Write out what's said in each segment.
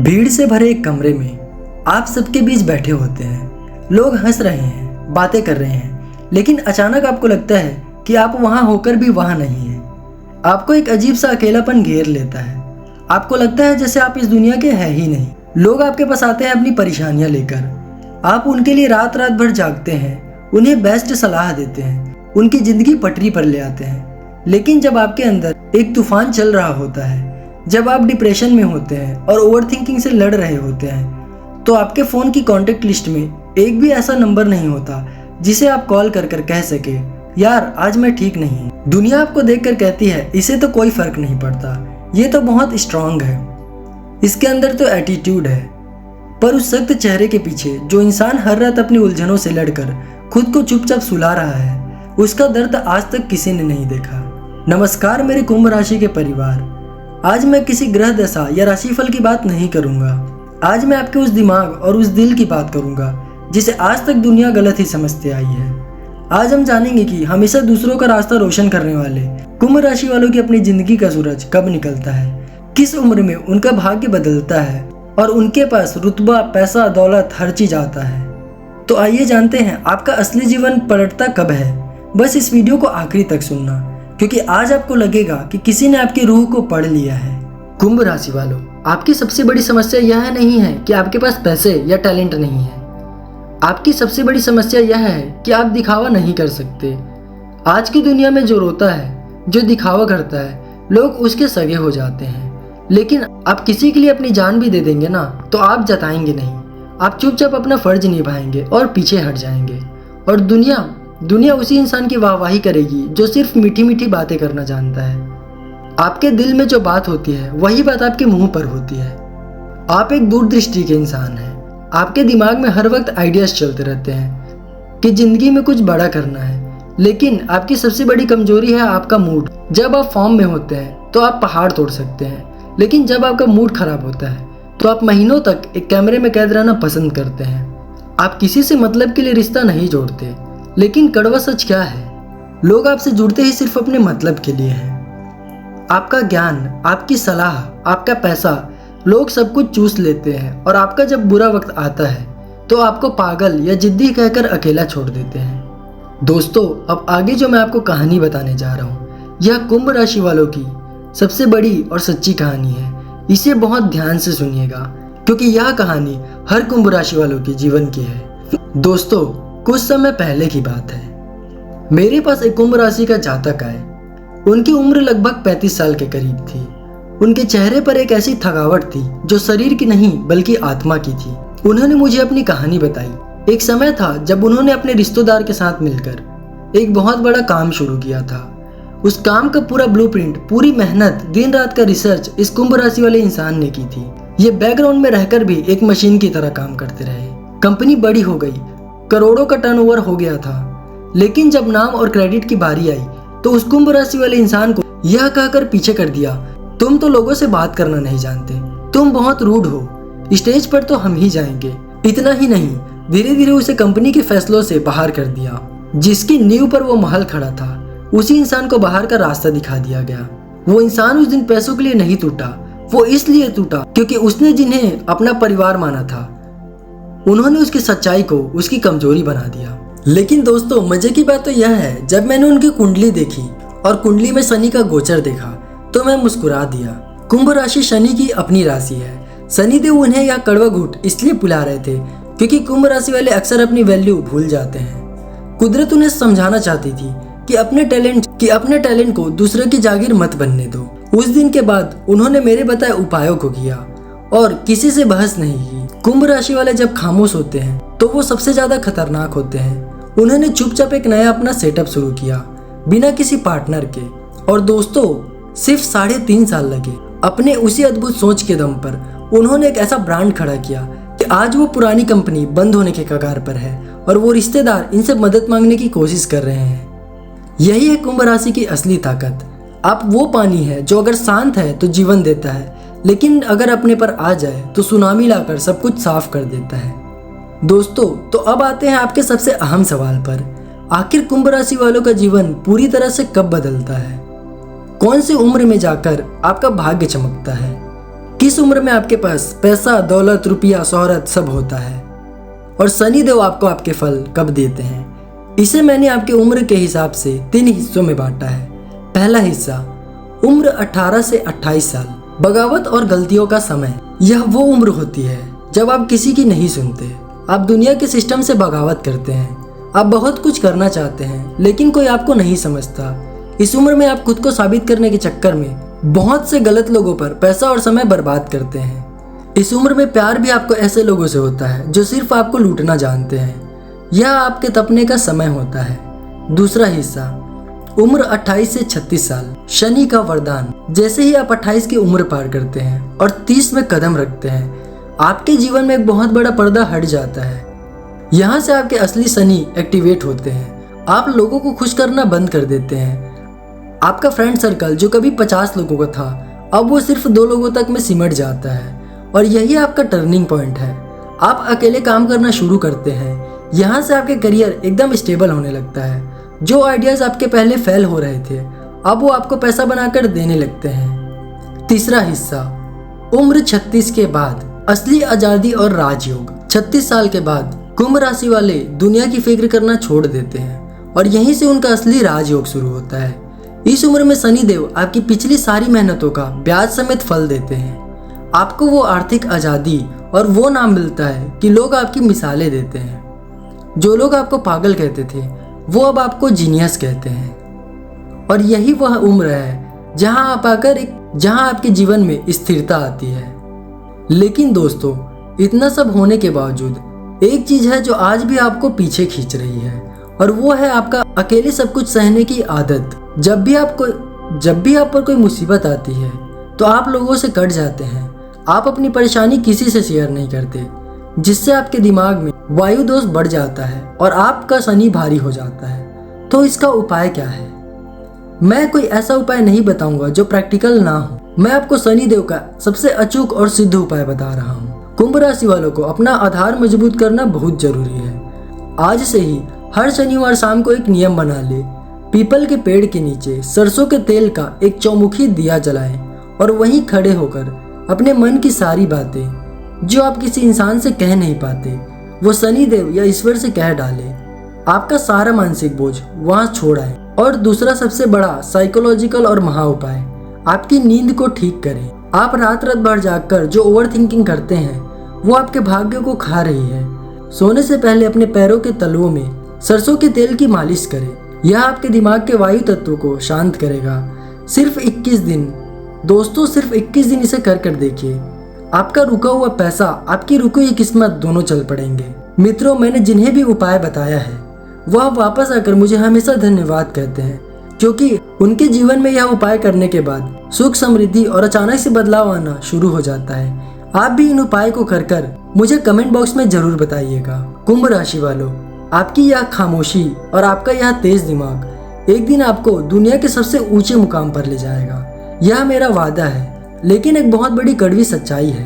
भीड़ से भरे एक कमरे में आप सबके बीच बैठे होते हैं। लोग हंस रहे हैं, बातें कर रहे हैं, लेकिन अचानक आपको लगता है कि आप वहां होकर भी वहां नहीं हैं। आपको एक अजीब सा अकेलापन घेर लेता है। आपको लगता है जैसे आप इस दुनिया के हैं ही नहीं। लोग आपके पास आते हैं अपनी परेशानियां लेकर। आप उनके लिए रात रात भर जागते हैं, उन्हें बेस्ट सलाह देते हैं, उनकी ज़िंदगी पटरी पर ले आते हैं। लेकिन जब आपके अंदर एक तूफान चल रहा होता है, जब आप डिप्रेशन में होते हैं और ओवरथिंकिंग से लड़ रहे होते हैं, तो आपके फ़ोन की कॉन्टेक्ट लिस्ट में एक भी ऐसा नंबर नहीं होता जिसे आप कॉल कर कर कह सके, यार आज मैं ठीक नहीं हूँ। दुनिया आपको देखकर कहती है इसे तो कोई फ़र्क नहीं पड़ता, ये तो बहुत स्ट्रांग है, इसके अंदर तो एटीट्यूड है। पर उस सख्त चेहरे के पीछे जो इंसान हर रात अपनी उलझनों से लड़कर खुद को चुपचाप सुला रहा है, उसका दर्द आज तक किसी ने नहीं देखा। नमस्कार मेरे कुंभ राशि के परिवार, आज मैं किसी ग्रह दशा या राशिफल की बात नहीं करूंगा। आज मैं आपके उस दिमाग और उस दिल की बात करूंगा जिसे आज तक दुनिया गलत ही समझते आई है। आज हम जानेंगे कि हमेशा दूसरों का रास्ता रोशन करने वाले कुंभ राशि वालों की अपनी जिंदगी का सूरज कब निकलता है, किस उम्र में उनका भाग्य बदलता है और उनके पास रुतबा, पैसा, दौलत हर चीज आता है। तो आइए जानते हैं आपका असली जीवन पलटता कब है। बस इस वीडियो को आखिरी तक सुनना, क्योंकि आज आपको लगेगा कि किसी ने आपकी रूह को पढ़ लिया है। कुंभ राशि वालों, आपकी सबसे बड़ी समस्या यह नहीं है कि आपके पास पैसे या टैलेंट नहीं है। आपकी सबसे बड़ी समस्या यह है कि आप दिखावा नहीं कर सकते। आज की दुनिया में जो रोता है, जो दिखावा करता है, लोग उसके सगे हो जाते हैं। लेकिन आप किसी के लिए अपनी जान भी दे देंगे ना, तो आप जताएंगे नहीं। आप चुपचाप अपना फर्ज निभाएंगे और पीछे हट जाएंगे। और दुनिया उसी इंसान की वाहवाही करेगी जो सिर्फ मीठी मीठी बातें करना जानता है। आपके दिल में जो बात होती है वही बात आपके मुंह पर होती है। आप एक दूरदृष्टि के इंसान हैं। आपके दिमाग में हर वक्त आइडियाज चलते रहते हैं कि जिंदगी में कुछ बड़ा करना है। लेकिन आपकी सबसे बड़ी कमजोरी है आपका मूड। जब आप फॉर्म में होते हैं तो आप पहाड़ तोड़ सकते हैं, लेकिन जब आपका मूड खराब होता है तो आप महीनों तक एक कैमरे में कैद रहना पसंद करते हैं। आप किसी से मतलब के लिए रिश्ता नहीं जोड़ते, लेकिन कड़वा सच क्या है, लोग आपसे जुड़ते ही सिर्फ अपने मतलब के लिए हैं। आपका ज्ञान, आपकी सलाह, आपका पैसा, लोग सब कुछ चूस लेते हैं और आपका जब बुरा वक्त आता है तो आपको पागल या जिद्दी कहकर अकेला छोड़ देते हैं। दोस्तों, अब आगे जो मैं आपको कहानी बताने जा रहा हूँ, यह कुंभ राशि वालों की सबसे बड़ी और सच्ची कहानी है। इसे बहुत ध्यान से सुनिएगा, क्योंकि यह कहानी हर कुंभ राशि वालों के जीवन की है। दोस्तों, कुछ समय पहले की बात है। मेरे पास एक कुंभ राशि का जातक आए। उनकी उम्र लगभग 35 साल के करीब थी। उनके चेहरे पर एक ऐसी थकावट थी जो शरीर की नहीं बल्कि आत्मा की थी। उन्होंने मुझे अपनी कहानी बताई। एक समय था जब उन्होंने अपने रिश्तेदार के साथ मिलकर एक बहुत बड़ा काम शुरू किया था। उस काम का पूरा ब्लूप्रिंट, पूरी मेहनत, दिन रात का रिसर्च इस कुंभ राशि वाले इंसान ने की थी। ये बैकग्राउंड में रहकर भी एक मशीन की तरह काम करते रहे। कंपनी बड़ी हो गई, करोड़ों का टर्नओवर हो गया था। लेकिन जब नाम और क्रेडिट की बारी आई तो उस कुंभ राशि वाले इंसान को यह कहकर पीछे कर दिया, तुम तो लोगों से बात करना नहीं जानते, तुम बहुत रूड हो, स्टेज पर तो हम ही जाएंगे। इतना ही नहीं, धीरे धीरे उसे कंपनी के फैसलों से बाहर कर दिया। जिसकी नींव पर वो महल खड़ा था, उसी इंसान को बाहर का रास्ता दिखा दिया गया। वो इंसान उस दिन पैसों के लिए नहीं टूटा, वो इसलिए टूटा क्योंकि उसने जिन्हें अपना परिवार माना था, उन्होंने उसकी सच्चाई को उसकी कमजोरी बना दिया। लेकिन दोस्तों, मजे की बात तो यह है, जब मैंने उनकी कुंडली देखी और कुंडली में शनि का गोचर देखा तो मैं मुस्कुरा दिया। कुंभ राशि शनि की अपनी राशि है। शनिदेव उन्हें यह कड़वा घूंट इसलिए पिला रहे थे क्योंकि कुंभ राशि वाले अक्सर अपनी वैल्यू भूल जाते हैं। कुदरत उन्हें समझाना चाहती थी कि अपने टैलेंट को दूसरे की जागीर मत बनने दो। उस दिन के बाद उन्होंने मेरे बताए उपायों को किया और किसी से बहस नहीं की। कुंभ राशि वाले जब खामोश होते हैं तो वो सबसे ज्यादा खतरनाक होते हैं। उन्होंने चुपचाप एक नया अपना सेटअप शुरू किया, बिना किसी पार्टनर के। और दोस्तों, सिर्फ 3.5 साल लगे। अपने उसी अद्भुत सोच के दम पर उन्होंने एक ऐसा ब्रांड खड़ा किया कि आज वो पुरानी कंपनी बंद होने के कगार पर है और वो रिश्तेदार इनसे मदद मांगने की कोशिश कर रहे हैं। यही है कुंभ राशि की असली ताकत। आप वो पानी है जो अगर शांत है तो जीवन देता है, लेकिन अगर अपने पर आ जाए तो सुनामी लाकर सब कुछ साफ कर देता है। दोस्तों, तो अब आते हैं आपके सबसे अहम सवाल पर। आखिर कुंभ राशि वालों का जीवन पूरी तरह से कब बदलता है? कौन सी उम्र में जाकर आपका भाग्य चमकता है? किस उम्र में आपके पास पैसा, दौलत, रुपया, शोहरत सब होता है और शनिदेव आपको आपके फल कब देते हैं, इसे मैंने आपके उम्र के हिसाब से 3 हिस्सों में बांटा है। पहला हिस्सा उम्र 18 से 28 साल, बगावत और गलतियों का समय। यह वो उम्र होती है जब आप किसी की नहीं सुनते, आप दुनिया के सिस्टम से बगावत करते हैं, आप बहुत कुछ करना चाहते हैं लेकिन कोई आपको नहीं समझता। इस उम्र में आप खुद को साबित करने के चक्कर में बहुत से गलत लोगों पर पैसा और समय बर्बाद करते हैं। इस उम्र में प्यार भी आपको ऐसे लोगों से होता है जो सिर्फ आपको लूटना जानते हैं। यह आपके तपने का समय होता है। दूसरा हिस्सा उम्र 28 से 36 साल, शनि का वरदान। जैसे ही आप 28 की उम्र पार करते हैं और 30 में कदम रखते हैं, आपके जीवन में एक बहुत बड़ा पर्दा हट जाता है। यहाँ से आपके असली शनि एक्टिवेट होते हैं। आप लोगों को खुश करना बंद कर देते हैं। आपका फ्रेंड सर्कल जो कभी 50 लोगों का था, अब वो सिर्फ 2 लोगों तक में सिमट जाता है और यही आपका टर्निंग पॉइंट है। आप अकेले काम करना शुरू करते हैं। यहाँ से आपके करियर एकदम स्टेबल होने लगता है। जो आइडियाज आपके पहले फेल हो रहे थे, अब वो आपको पैसा बनाकर देने लगते हैं। तीसरा हिस्सा उम्र 36 के बाद, असली आज़ादी और राजयोग। 36 साल के बाद कुंभ राशि वाले दुनिया की फिक्र करना छोड़ देते हैं और यहीं से उनका असली राजयोग शुरू होता है। इस उम्र में शनिदेव आपकी पिछली सारी मेहनतों का ब्याज समेत फल देते हैं। आपको वो आर्थिक आज़ादी और वो नाम मिलता है कि लोग आपकी मिसालें देते हैं। जो लोग आपको पागल कहते थे, वो अब आपको जीनियस कहते हैं। और यही वह उम्र है जहां आप आकर जहां आपके जीवन में स्थिरता आती है। लेकिन दोस्तों, इतना सब होने के बावजूद एक चीज है जो आज भी आपको पीछे खींच रही है और वो है आपका अकेले सब कुछ सहने की आदत। जब भी आप पर कोई मुसीबत आती है तो आप लोगों से कट जाते हैं। आप अपनी परेशानी किसी से शेयर नहीं करते, जिससे आपके दिमाग में वायु दोष बढ़ जाता है और आपका शनि भारी हो जाता है। तो इसका उपाय क्या है? मैं कोई ऐसा उपाय नहीं बताऊंगा जो प्रैक्टिकल ना हो। मैं आपको शनिदेव का सबसे अचूक और सिद्ध उपाय बता रहा हूँ। कुंभ राशि वालों को अपना आधार मजबूत करना बहुत जरूरी है। आज से ही हर शनिवार शाम को एक नियम बना ले। पीपल के पेड़ के नीचे सरसों के तेल का एक चौमुखी दिया जलाएं और वहीं खड़े होकर अपने मन की सारी बातें जो आप किसी इंसान से कह नहीं पाते, वो शनिदेव या ईश्वर से कह डालें। आपका सारा मानसिक बोझ वहां छोड़ आए। और दूसरा सबसे बड़ा साइकोलॉजिकल और महा उपाय, आपकी नींद को ठीक करें। आप रात भर जागकर जो ओवर थिंकिंग करते हैं, वो आपके भाग्य को खा रही है। सोने से पहले अपने पैरों के तलुओं में सरसों के तेल की मालिश करें। यह आपके दिमाग के वायु तत्व को शांत करेगा। सिर्फ 21 दिन दोस्तों, सिर्फ 21 दिन इसे कर देखिए। आपका रुका हुआ पैसा, आपकी रुकी हुई किस्मत दोनों चल पड़ेंगे। मित्रों, मैंने जिन्हें भी उपाय बताया है वह वापस आकर मुझे हमेशा धन्यवाद कहते हैं, क्योंकि उनके जीवन में यह उपाय करने के बाद सुख, समृद्धि और अचानक से बदलाव आना शुरू हो जाता है। आप भी इन उपाय को कर मुझे कमेंट बॉक्स में जरूर बताइएगा। कुंभ राशि वालों, आपकी यह खामोशी और आपका यह तेज दिमाग एक दिन आपको दुनिया के सबसे ऊंचे मुकाम पर ले जाएगा। यह मेरा वादा है। लेकिन एक बहुत बड़ी कड़वी सच्चाई है।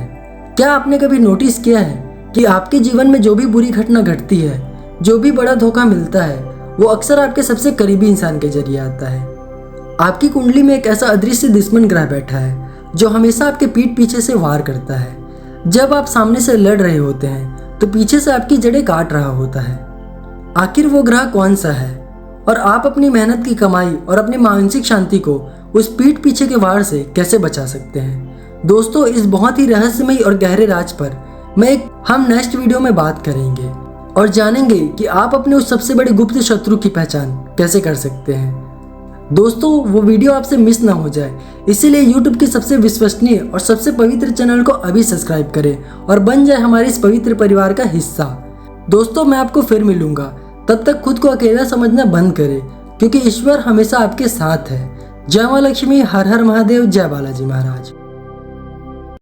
क्या आपने कभी नोटिस किया है कि आपके जीवन में जो भी बुरी घटना घटती है, जो भी बड़ा धोखा मिलता है, वो अक्सर आपके सबसे करीबी इंसान के जरिए आता है। आपकी कुंडली में एक ऐसा अदृश्य दुश्मन ग्रह बैठा है जो हमेशा आपके पीठ पीछे से वार करता है। जब आप सामने से लड़ रहे होते हैं तो पीछे से आपकी जड़ें काट रहा होता है। आखिर वो ग्रह कौन सा है और आप अपनी मेहनत की कमाई और अपनी मानसिक शांति को उस पीठ पीछे के वार से कैसे बचा सकते हैं? दोस्तों, इस बहुत ही रहस्यमयी और गहरे राज पर हम नेक्स्ट वीडियो में बात करेंगे और जानेंगे कि आप अपने उस सबसे बड़े गुप्त शत्रु की पहचान कैसे कर सकते हैं। दोस्तों, वो वीडियो आपसे मिस ना हो जाए, इसीलिए YouTube के सबसे विश्वसनीय और सबसे पवित्र चैनल को अभी सब्सक्राइब करें और बन जाए हमारे इस पवित्र परिवार का हिस्सा। दोस्तों, मैं आपको फिर मिलूंगा। तब तक खुद को अकेला समझना बंद करें, क्योंकि ईश्वर हमेशा आपके साथ है। जय मां लक्ष्मी, हर हर महादेव, जय बालाजी महाराज।